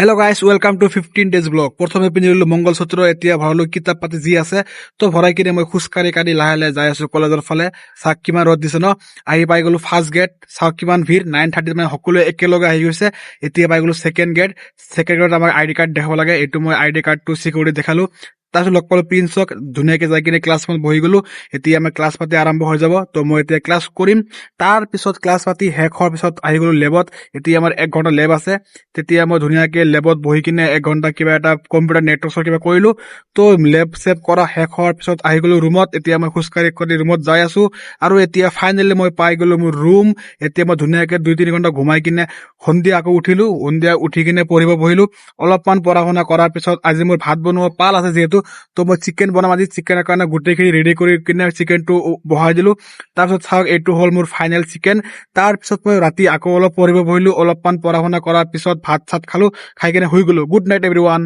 Hello' guys, welcome to 15 days blog. প্ৰথমে পিন্ধিলো মংগলসূত্ৰ, এতিয়া ভৰালো কিতাপ পাতি যি আছে তো ভৰাই কিনে মই খোজকাঢ়ি লাহে লাহে যাই আছো কলেজৰ ফালে। চাওক কিমান ৰ'দ দিছে ন। আহি পাই গলো ফাৰ্ষ্ট গেট, চাওক কিমান ভিৰ। 9:30 মানে সকলোৱে একেলগে আহি গৈছে। এতিয়া পাই গলো ছেকেণ্ড গেট আমাৰ ID কাৰ্ড দেখাব লাগে। এইটো মই ID কাৰ্ডটো চিকিউৰিটি দেখালো। তাৰপিছত লগ পালো প্ৰিন্সক, ধুনীয়াকে যাই কিনে ক্লাছখন বহি গলো। এতিয়া আমাৰ ক্লাছ পাতি আৰম্ভ হৈ যাব, তো মই এতিয়া ক্লাছ কৰিম। তাৰ পিছত ক্লাছ পাতি শেষ হোৱাৰ পিছত আহি গলো লেবত। এতিয়া আমাৰ 1 ঘণ্টা লেব আছে। তেতিয়া মই ধুনীয়াকে লেবত বহি কিনে 1 ঘণ্টা কিবা এটা কম্পিউটাৰ নেটৱৰ্কৰ কিবা কৰিলো। তো লেব চেব কৰা শেষ হোৱাৰ পিছত আহি গলো ৰুমত। এতিয়া মই খোজকাঢ়ি ৰুমত যাই আছো আৰু এতিয়া ফাইনেলি মই পাই গলো মোৰ ৰুম। এতিয়া মই ধুনীয়াকে 2-3 ঘণ্টা ঘুমাই কিনে সন্ধিয়া আকৌ উঠিলো। সন্ধিয়া উঠি কিনে পঢ়িব বহিলো। অলপমান পঢ়া শুনা কৰাৰ পিছত আজি মোৰ ভাত বনোৱা পাল আছে যিহেতু, তো মই চিকেন বনাম। আজি চিকেনৰ কাৰণে গোটেইখিনি ৰেডি কৰি কিনে চিকেনটো বহাই দিলো। তাৰপিছত চাওক, এইটো হ'ল মোৰ ফাইনেল চিকেন। তাৰ পিছত মই ৰাতি আকৌ অলপ পঢ়িব বহিলো। অলপমান পঢ়া শুনা কৰাৰ পিছত ভাত চাত খালো, খাই কিনে শুই গলো। Good night everyone.